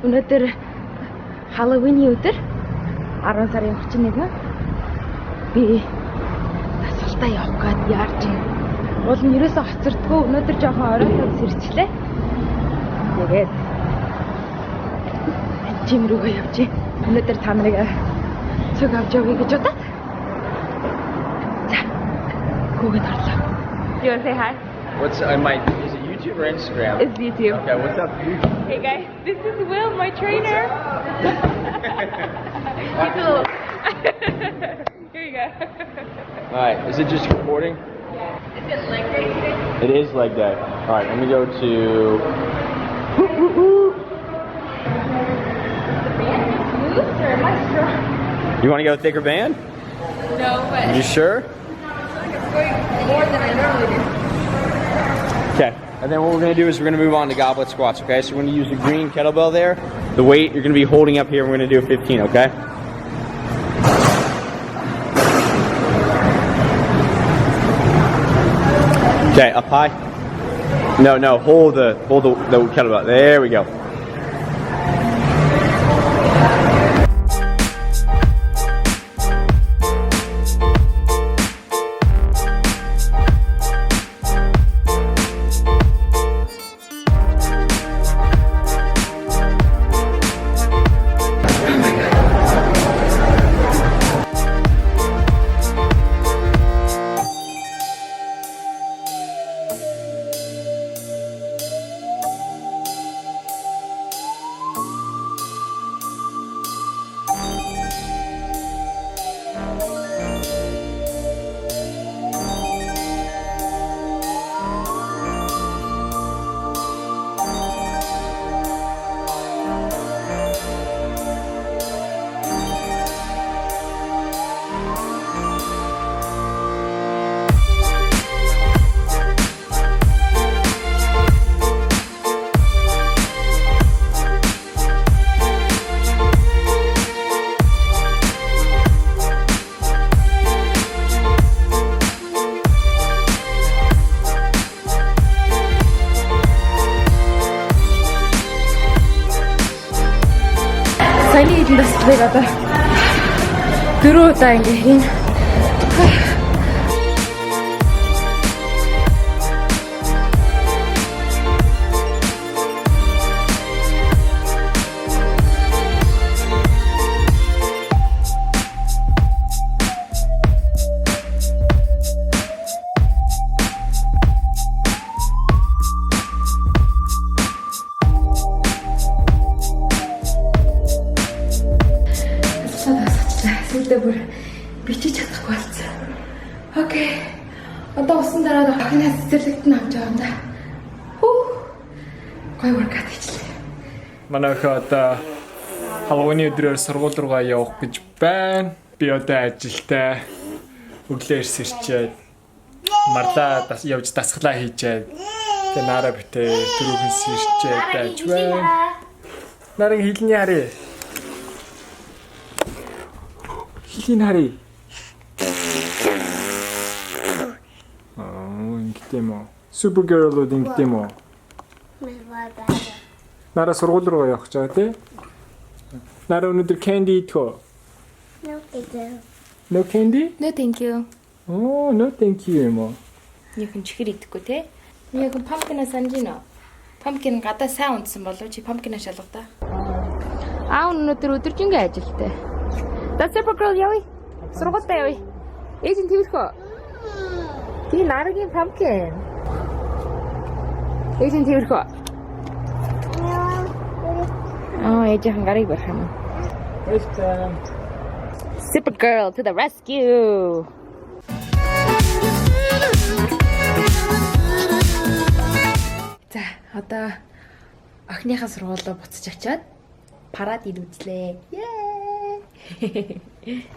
Өнөөдөр Halloween-ийн өдөр 10 сарын 31 би тасгалтаа явах гээд яарч байна. Уул нь ерөөсөө хоцордгоо өнөөдөр жоохон оройтоо сэрчлээ. Тэгээд жим рүүгээ явж байна. Өнөөдөр та нарыг цуг авч явъя гэж бодоод. За. Гүгээд орлоо. You want to say hi? Is it YouTube or Instagram? It's YouTube. Okay, what's up, dude? Hey guys, this is Will, my trainer. He's a little... Here you go. Alright, is it just recording? Yeah. Is it leg day today? It is leg day. Alright, let me go to... The band is loose or am I strong? You want to go thicker band? No, but... You sure? It's going more than I normally do. Okay, and then what we're going to do is we're going to move on to goblet squats, okay? So we're going to use the green kettlebell there. The weight you're going to be holding up here, we're going to do a 15, okay? Okay, up high. No, hold the kettlebell. There we go. Саяны хилэн тасалбарыг одоо 4 удаа ингээ хийн. Сүлдээ бүр бичиж чадахгүй болсон. Окей. Одоо усан дараа дахинаас цэцэрлэгт нь авч явна да. Гой workout хийчихлээ. Манай охин одоо Halloween өдрөөр сургууль руугаа явах гэж байна. Би одоо ажилдаа өглөө ирс ирчээд марлаа явж дасглаа хийчээд тэгээ нараа битээ түрүүхэн сэрчээд байж байна. Нарыг хилний харъя. Хилийн харъя. Ингэдэм үү? Supergirl уу ингэдэм үү? Нара сургууль руу явах гэж байгаа тий? Нара өнөөдөр candy идэх үү? No, thank you. No candy? No thank you. Oh, no thank you юм уу? Яхан чихэр идэхгүй те. Яхан pumpkin-а санаж гинэ. Pumpkin гадаа сайн унтсан болов чи pumpkin-а шалга та. Өнөөдөр өдөржингөө ажилтай. That's Supergirl явъя. Сургуультай явъя. Ээж нь тэрхүү. Би нарагийн pumpkin. Ээж нь тэрхүү. Ээж нь гарыг барах юм. Supergirl to the rescue. За, одоо охиныхаа сургуулиудаа буцаж очиад парад идүүлээ.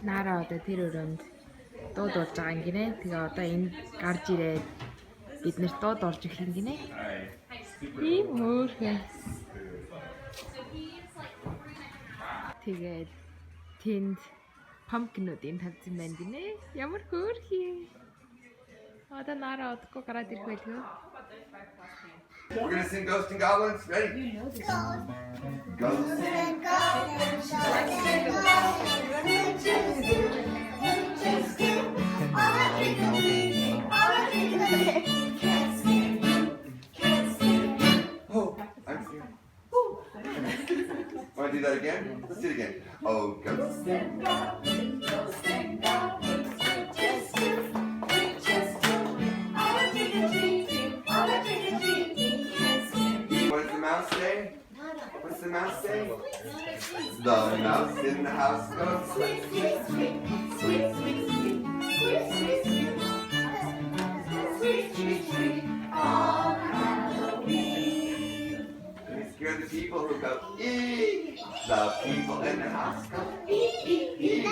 Нара одоо тэр өрөөнд дууд болж байгаа юм гинэ. Тэгээ одоо энд гарч ирээд бид нэр дууд орж ирэх юм гинэ. Ийм хөөрхөн. Тэгээд тэнд pumpkin-уудын тавьсан байна гинэ. Ямар хөөрхий. Одоо нара одохгүй гараад ирэх байлгүй. We're gonna sing Ghosts and Goblins. Ready? Ghosts and Goblins. Oh, I'm scared. Want to do that again? Let's do it again. Oh, ghosts and goblins, ghosts and goblins, we just do, all a trick-or-treating, all a trick-or-treating, yes, and what does the mouse say? What's the mouse say? The mouse in the house goes sweet, sweet, sweet, sweet, sweet, sweet, sweet, sweet, sweet, sweet, sweet, on Halloween. We scare the people who go eek. The people in the house go eek, eek, eek,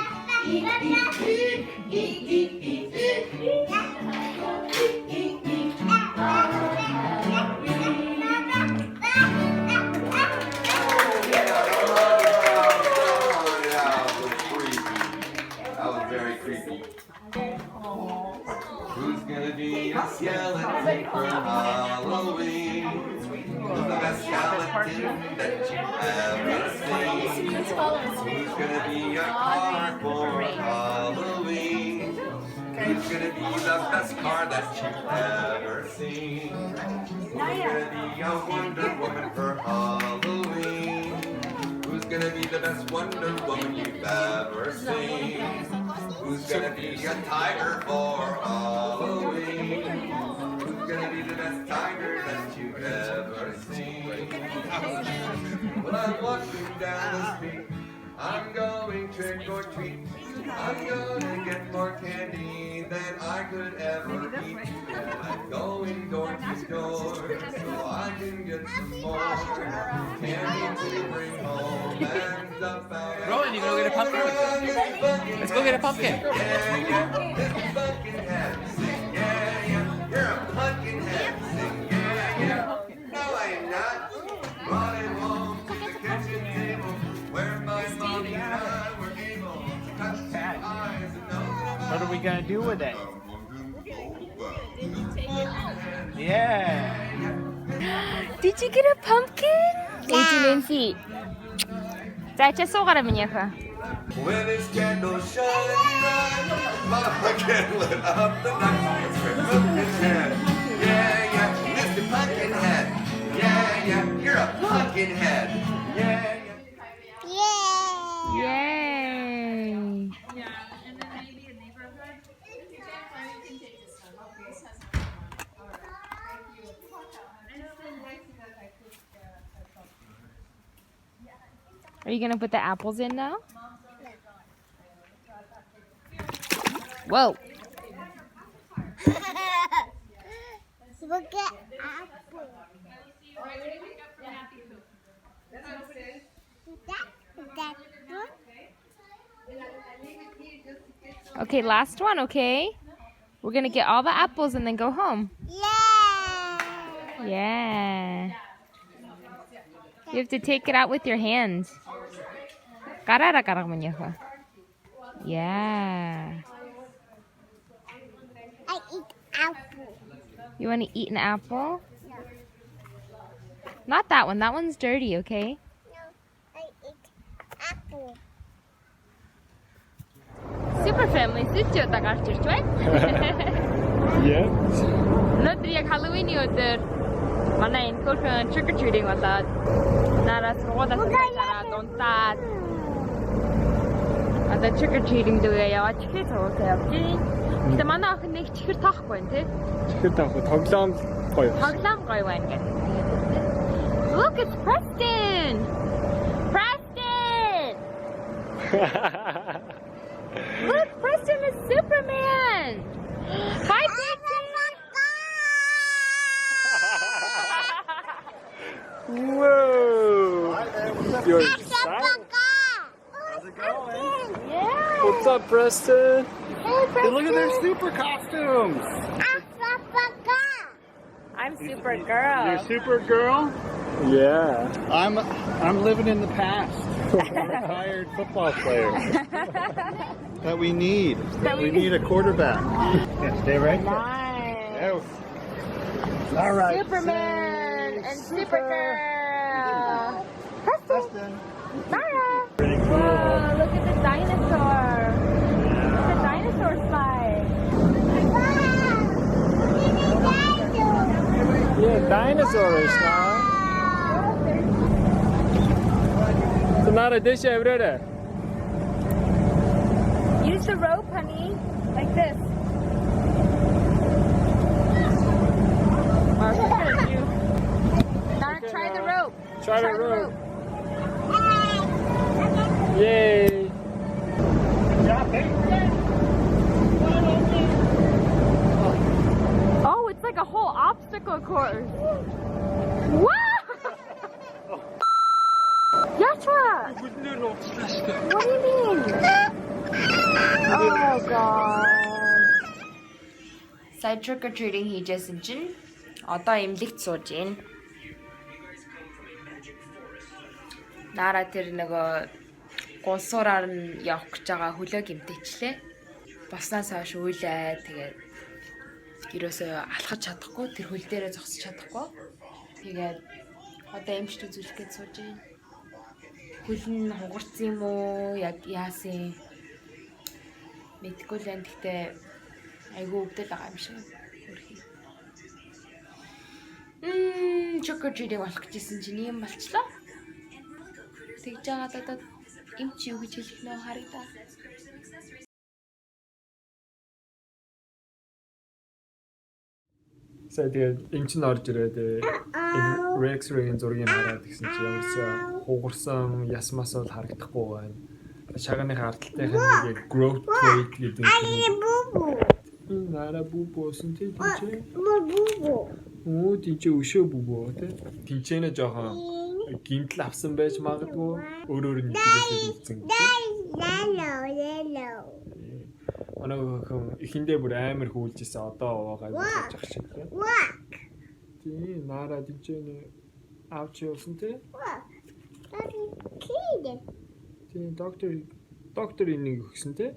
eek, eek, eek, eek, eek, eek, eek, eek, eek, on Halloween. Very creepy. Who's gonna be a skeleton for Halloween? Who's the best skeleton that you've ever seen? Who's gonna be a car for Halloween? Who's gonna be the best car that you've ever seen? Who's gonna be a Wonder Woman for Halloween? Who's gonna be the best Wonder Woman you've ever seen? Who's gonna be a tiger for Halloween? Who's gonna be the best tiger that you've ever seen? Well, I'm walking down the street, I'm going trick or treat. I'm gonna get more candy than I could ever eat. And I'm going door to door so I can get some more candy to bring home and dump out. Rowan, you gonna get a pumpkin? Let's go get a pumpkin. Yeah, yeah, this pumpkin head. Sing, yeah, yeah, you're a pumpkin head. Sing, yeah, yeah. No, I am not. Brought it home to the kitchen table where my mommy and I were able to touch his eyes and know. What are we gonna do with it? Yeah. Did you get a pumpkin? Nancy, Nancy. Зайчаа суугаарай минийхээ. When his candle shines bright, Mama can lit up the night. Pumpkinhead, yeah, yeah, Mr. Pumpkinhead, yeah, yeah, you're a pumpkinhead, yeah, yeah. Yay! Yeah, and then maybe a neighborhood. If you can't find it, you can take this one. Okay, this has one. All right. Thank you. And it's so nice that I cooked Are you gonna put the apples in now? Whoa! Look at apple. All right, what do you pick up from Happy Cook? That's what it is. That one? Okay, last one, okay? We're gonna get all the apples and then go home. Yeah. Yeah. You have to take it out with your hands. 깔아라. Yeah. I eat apple. You want to eat an apple? Not that one. That one's dirty, okay? No, I eat apple. Super family студиудаа гарч ирж байна. Yeah. Өнөөдөр яг Halloween-ийн өдөр манай энэ хөөрхөн trick or treating болоод нараас сургуулиас гараад унтаад одоо trick or treating дүүгээ яваад чихрээ цугуулаа явж байна. Гэтэ манай охин нэг чихэр тоохгүй байна тий. Чихэр таахгүй тоглоом гоё. Тоглоом гоё байна гэх. Look, it's Preston! Preston! Look, Preston is Superman! Hi, Preston! Whoa! You're excited. How's it going? Yeah! What's up, Preston? Hey, Hey, look at their super costumes. I'm Supergirl. You're Supergirl? Yeah. I'm living in the past. Retired football player that we need. We need a quarterback. Yeah, stay right there. Nice. All right. Superman! And Supergirl. Preston. Mara. Whoa, look at the dinosaur. It's a dinosaur slide. Yeah, dinosaurs now. So Nara, this is everywhere. Use the rope, honey. Like this. Mark, look at you. Nara, try the rope. Try the rope. Yay. Oh, it's like a whole obstacle course. Wow! Yatra! What do you mean? Oh god. Side trick or treating хийжсэн чинь одоо имлэгт сууж гин. Нара тэр нөгөө гонсуураар нь явах гэж байгаа хөлөө гимтээчлээ. Боснаас хойш үйлээ тэгээд ерөөсөө алхаж чадахгүй тэр хөл дээрээ зогсож чадахгүй. Тэгээд одоо эмчт үзүүлэх гэж сууж байна. Хөл нь хугарсан юм уу? Яг яасан? Мэдгүй л энэ гэхдээ айгүй өвдөл байгаа юм шиг. Чоколадыг болох гэжсэн чинь юм болчлоо. Тэгж байгаа даа эмч юу гэж хэлэх нөө харагдаа. Сая тэгээд эмч нь орж ирээд X-ray-ийн зургийг хараад гэсэн чи ямарсаа хугарсан яс мас бол харагдахгүй байна. Шагнаны харталтайхаа нэг growth rate гэдэг юм. Нара бубосон тийм чи. Оо тийч өшөө бубоо тэ. Тинчэнэ жоохон гинтл авсан байж магадгүй өөр нь тийгээсээ үлдсэн. Анаа ихэндээ бүр амар хүүлжсэн одоо байгаа гэж байгаа шиг тийм. Тийм нара тинчэнэ авч явсан тэ. Тийм доктор энийг өгсөн тэ.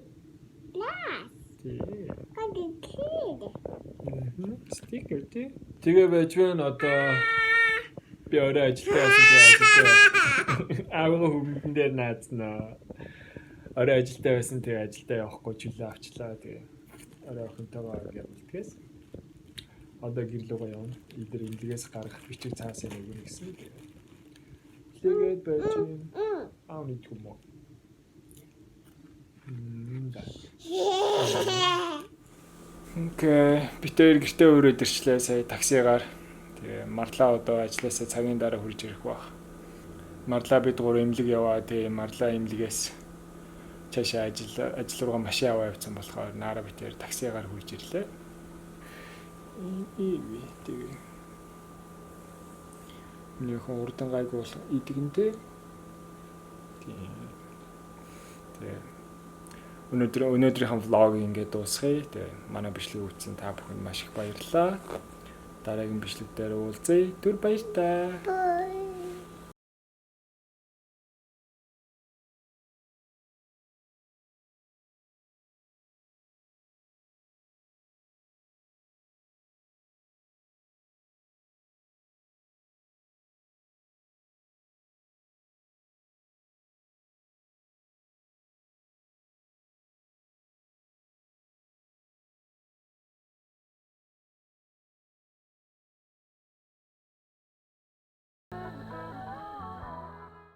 Стикер тий. Тэгээ байж байна одоо би өөрөө ажилтаа байсан тэгээ аавгаа хүмүүн дээр наацнаа. Өөрөө ажилтаа байсан тэгээ ажилтаа явахгүй чөлөө авчлаа тэгээ өөрөө охинтойгоо ингээд үлдгээс. Одоо гэрлүүгээ явна. Идэр имлэгээс гаргах бичиг цаас юм уу гэсэн. Тэгээд байж байна. Аа нэг юм уу. Окей, битээр гэртээ өрөөд ирчлээ сая таксигаар. Тэгээ марлаа одоо ажилласаа цагийн дараа хурж ирэх баг. Марлаа бид гур эмнэлэг яваа. Тэгээ марлаа эмнэлгээс цаашаа ажил руугаа машин аваа явсан болохоор наара битээр таксигаар хурж ирлээ. Тэгээ нэг урдан гайгүй бол идэгнтэй. Тэгээ өнөөдрийн влог ингээд дуусгая. Тэгээ манай бичлэг үзсэн та бүхэнд маш их баярлалаа. Дараагийн бичлэг дээр уулзъя. Түр баярлалаа.